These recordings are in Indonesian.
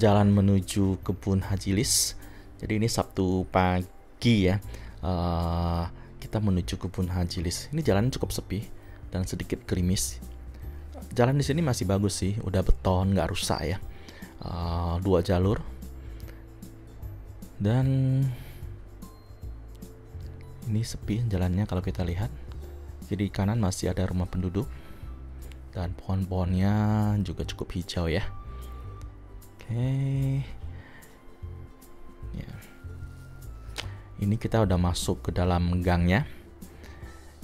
jalan menuju kebun Haji Lis. Jadi ini Sabtu pagi ya. Kita menuju kebun Haji Lis. Ini jalan cukup sepi dan sedikit gerimis. Jalan di sini masih bagus sih, udah beton, nggak rusak ya. 2 jalur. Dan ini sepi jalannya kalau kita lihat. Kiri kanan masih ada rumah penduduk dan pohon-pohonnya juga cukup hijau ya. Oke. Ya. Ini kita udah masuk ke dalam gangnya.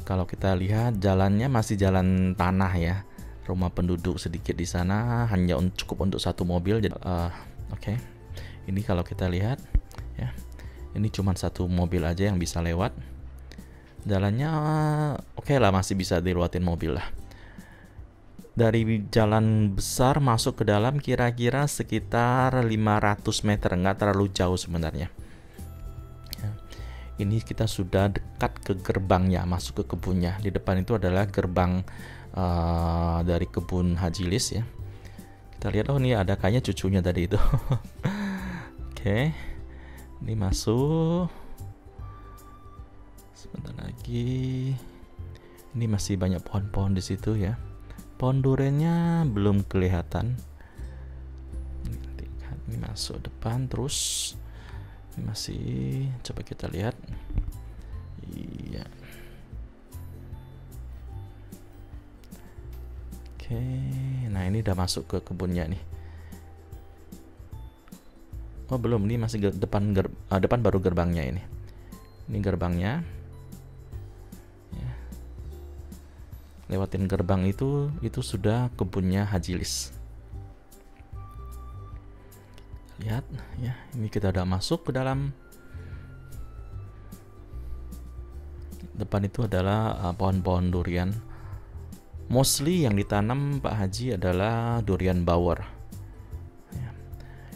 Kalau kita lihat jalannya masih jalan tanah ya. Rumah penduduk sedikit di sana, hanya cukup untuk 1 mobil. Oke. Ini kalau kita lihat ya. Ini cuma 1 mobil aja yang bisa lewat. Jalannya oke lah, masih bisa dilewatin mobil lah. Dari jalan besar masuk ke dalam kira-kira sekitar 500 meter, nggak terlalu jauh sebenarnya. Ya. Ini kita sudah dekat ke gerbangnya, masuk ke kebunnya. Di depan itu adalah gerbang dari kebun Haji Lis ya. Kita lihat, oh ini ada kayaknya cucunya tadi itu. Oke. Ini masuk. Sebentar lagi. Ini masih banyak pohon-pohon di situ ya. Pohon durennya belum kelihatan. Ini masuk depan terus. Ini masih, coba kita lihat. Iya. Oke. Nah, ini udah masuk ke kebunnya nih. Oh, belum. Ini masih depan baru gerbangnya ini. Ini gerbangnya. Lewatin gerbang itu sudah kebunnya Haji Lis. Lihat ya, ini kita udah masuk ke dalam. Depan itu adalah pohon-pohon durian. Mostly yang ditanam Pak Haji adalah durian bawor. Ya.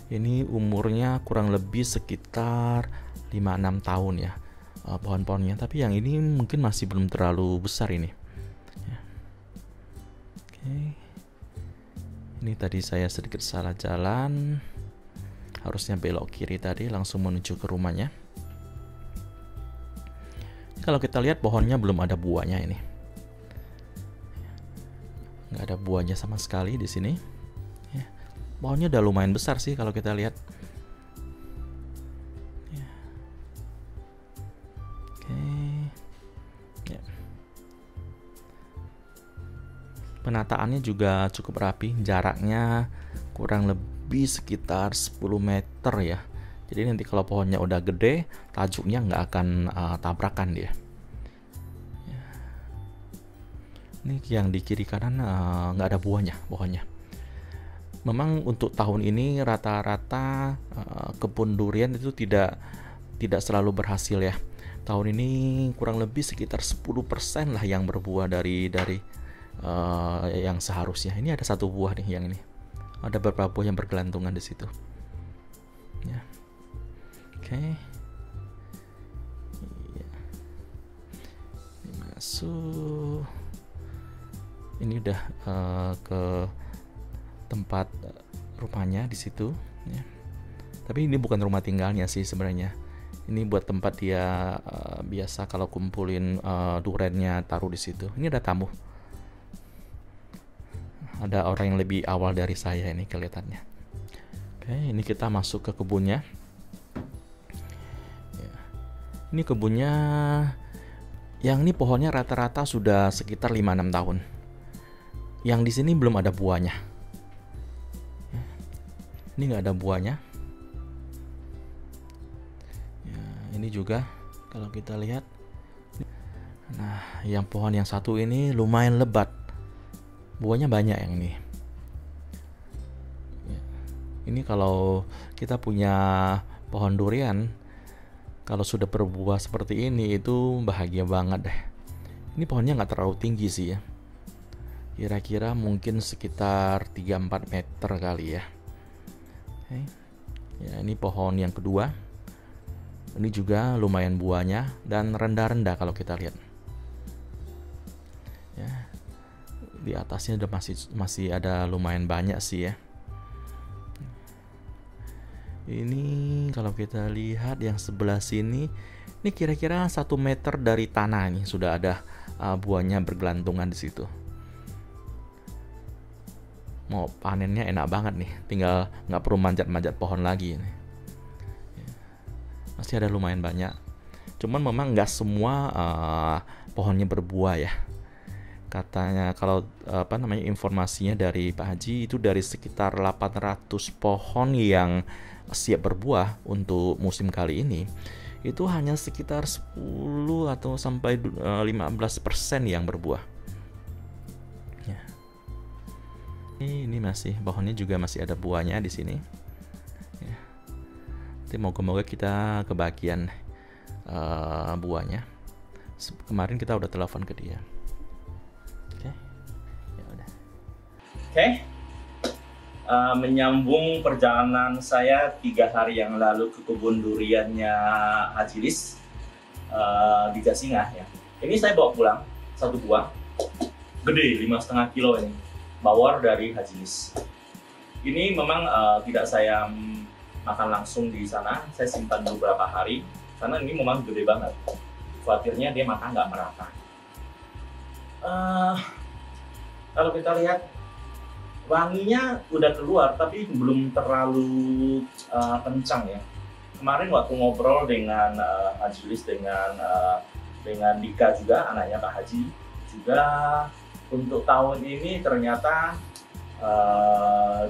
Ini umurnya kurang lebih sekitar 5-6 tahun ya, pohon-pohonnya. Tapi yang ini mungkin masih belum terlalu besar ini. Ini tadi saya sedikit salah jalan. Harusnya belok kiri tadi, langsung menuju ke rumahnya. Kalau kita lihat pohonnya belum ada buahnya ini. Nggak ada buahnya sama sekali di sini. Ya. Pohonnya udah lumayan besar sih kalau kita lihat. Ya. Oke. Ya. Penataannya juga cukup rapi, jaraknya kurang lebih sekitar 10 meter ya. Jadi nanti kalau pohonnya udah gede, tajuknya nggak akan tabrakan dia. Ya. Ini yang di kiri kanan nggak ada buahnya pohonnya. Memang untuk tahun ini rata-rata kebun durian itu tidak selalu berhasil ya. Tahun ini kurang lebih sekitar 10% lah yang berbuah dari yang seharusnya. Ini ada 1 buah nih yang ini. Ada beberapa buah yang bergelantungan di situ. Ya. Oke. Iya. Ini masuk. Ini udah ke tempat rumahnya di situ. Ya. Tapi ini bukan rumah tinggalnya sih sebenarnya. Ini buat tempat dia biasa kalau kumpulin durennya taruh di situ. Ini ada tamu. Ada orang yang lebih awal dari saya ini kelihatannya. Oke, ini kita masuk ke kebunnya. Ya. Ini kebunnya, yang ini pohonnya rata-rata sudah sekitar 5-6 tahun. Yang di sini belum ada buahnya. Ya. Ini nggak ada buahnya. Ya, ini juga kalau kita lihat. Nah, yang pohon yang satu ini lumayan lebat. Buahnya banyak yang ini. Ya. Ini kalau kita punya pohon durian, kalau sudah berbuah seperti ini itu bahagia banget deh. Ini pohonnya nggak terlalu tinggi sih ya. Kira-kira mungkin sekitar 3-4 meter kali ya. Oke. Ya, ini pohon yang kedua. Ini juga lumayan buahnya dan rendah-rendah kalau kita lihat. Ya. Di atasnya udah masih ada lumayan banyak sih ya. Ini kalau kita lihat yang sebelah sini, ini kira-kira 1 meter dari tanah ini sudah ada buahnya bergelantungan di situ. Mau panennya enak banget nih, tinggal nggak perlu manjat-manjat pohon lagi ini. Masih ada lumayan banyak. Cuman memang nggak semua pohonnya berbuah ya. Katanya kalau informasinya dari Pak Haji itu dari sekitar 800 pohon yang siap berbuah untuk musim kali ini, itu hanya sekitar 10 atau sampai 15% yang berbuah. Ya. Ini masih pohonnya juga masih ada buahnya di sini. Ya. Nanti moga-moga kita kebagian buahnya. Kemarin kita udah telepon ke dia. Oke. Menyambung perjalanan saya 3 hari yang lalu ke kebun duriannya Haji Lis di Jasingah ya. Ini saya bawa pulang 1 buah, gede 5,5 kilo ini, bawor dari Haji Lis. Ini memang tidak saya makan langsung di sana, saya simpan beberapa hari karena ini memang gede banget. Khawatirnya dia makan nggak merata. Kalau kita lihat wanginya udah keluar tapi belum terlalu kencang ya. Kemarin waktu ngobrol dengan Haji Lis dengan Dika juga, anaknya Pak Haji juga, untuk tahun ini ternyata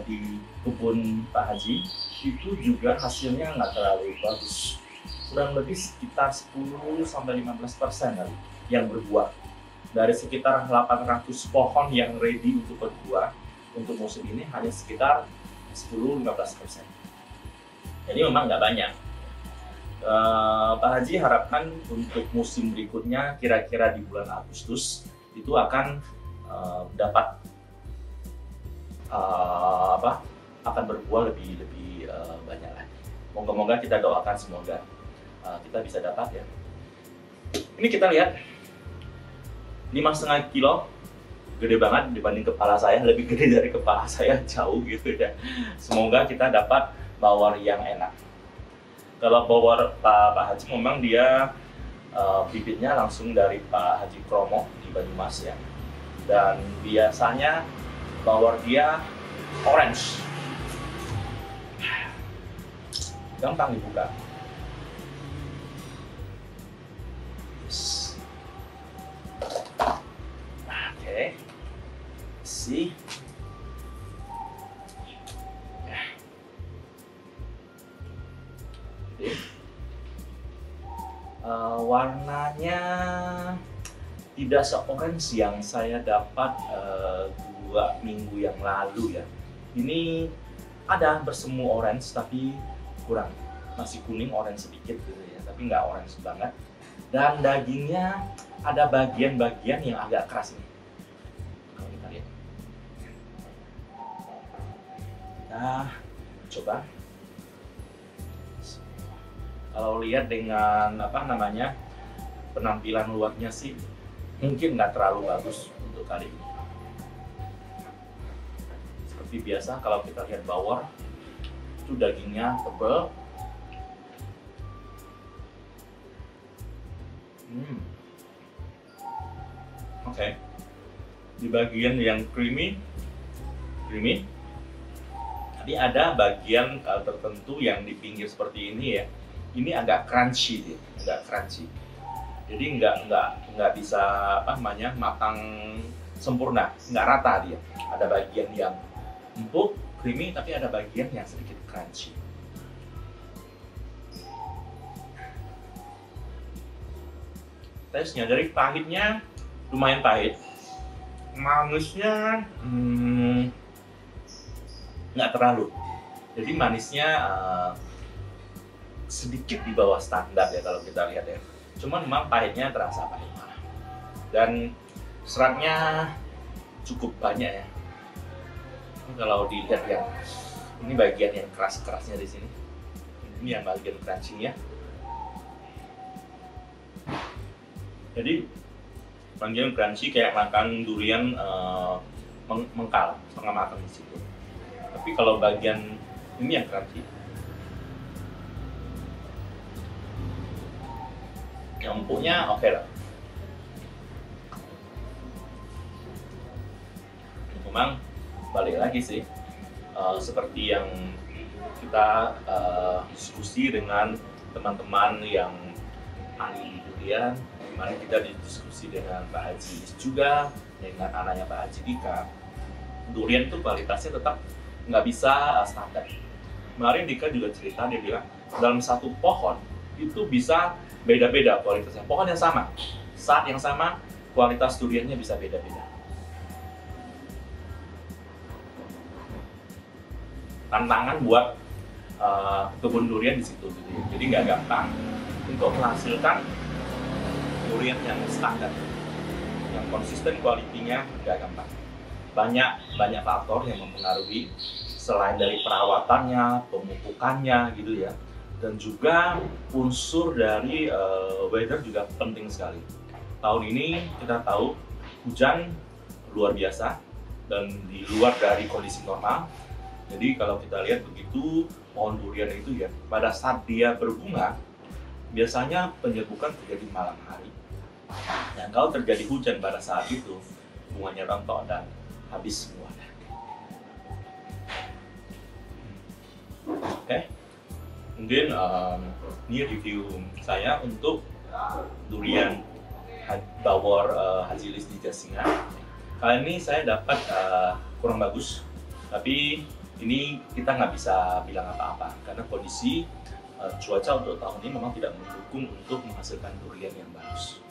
di kebun Pak Haji itu juga hasilnya nggak terlalu bagus, kurang lebih sekitar 10-15% kali yang berbuah. Dari sekitar 800 pohon yang ready untuk berbuah untuk musim ini hanya sekitar 10-15%. Jadi memang nggak banyak. Pak Haji harapkan untuk musim berikutnya kira-kira di bulan Agustus itu akan dapat akan berbuah lebih banyak lagi. Moga-moga kita doakan semoga kita bisa dapat ya. Ini kita lihat 5,5 kilo. Gede banget dibanding kepala saya, lebih gede dari kepala saya jauh gitu ya. Semoga kita dapat bawor yang enak. Kalau bawor Pak Haji memang dia bibitnya langsung dari Pak Haji Kromo di Banyumas ya. Dan biasanya bawor dia orange. Gampang dibuka. Oke. Sih. Warnanya tidak se-orange yang saya dapat 2 minggu yang lalu ya. Ini ada bersemu orange tapi kurang, masih kuning orange sedikit gitu ya, tapi nggak orange banget. Dan dagingnya ada bagian-bagian yang agak keras nih. Kalau kita lihat, kita coba. Kalau lihat dengan penampilan luarnya sih mungkin nggak terlalu bagus untuk kali ini. Seperti biasa kalau kita lihat bawor itu dagingnya tebal. Oke. Di bagian yang creamy, tadi ada bagian tertentu yang di pinggir seperti ini ya. Ini agak crunchy dia, Jadi nggak bisa matang sempurna, nggak rata dia. Ada bagian yang empuk, creamy, tapi ada bagian yang sedikit crunchy. Tesnya dari pahitnya lumayan pahit, manisnya nggak terlalu. Jadi manisnya sedikit di bawah standar ya kalau kita lihat ya. Cuman memang pahitnya terasa pahit. Dan seratnya cukup banyak ya. Kalau dilihat ya, ini bagian yang keras-kerasnya di sini. Ini yang bagian crunchy-nya. Jadi bagian crunchy kayak makan durian mengkal, setengah matang di situ. Tapi kalau bagian ini yang crunchy, Yang empuknya oke lah. Memang balik lagi sih, seperti yang kita diskusi dengan teman-teman yang ahli durian, dimana kita diskusi dengan Pak Haji juga, dengan anaknya Pak Haji Dika. Durian itu kualitasnya tetap nggak bisa standar. Kemarin Dika juga cerita, dia bilang dalam satu pohon itu bisa beda-beda kualitasnya. Pohon yang sama, saat yang sama, kualitas duriannya bisa beda-beda. Tantangan buat kebun durian di situ, gitu. Jadi nggak gampang untuk menghasilkan durian yang standar, yang konsisten kualitinya, nggak gampang. Banyak faktor yang mempengaruhi selain dari perawatannya, pemupukannya gitu ya, dan juga unsur dari weather juga penting sekali. Tahun ini kita tahu hujan luar biasa dan di luar dari kondisi normal. Jadi kalau kita lihat begitu, pohon durian itu ya, pada saat dia berbunga, biasanya penyerbukan terjadi malam hari. Dan kalau terjadi hujan pada saat itu, bunganya rontok dan habis semua. Oke, mungkin ini review saya untuk durian Bawor Haji Lis di Jasingan. Kali ini saya dapat kurang bagus, tapi ini kita nggak bisa bilang apa-apa karena kondisi cuaca untuk tahun ini memang tidak mendukung untuk menghasilkan durian yang bagus.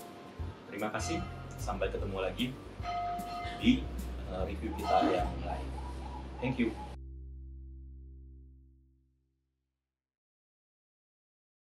Terima kasih, sampai ketemu lagi di review kita yang lain. Thank you.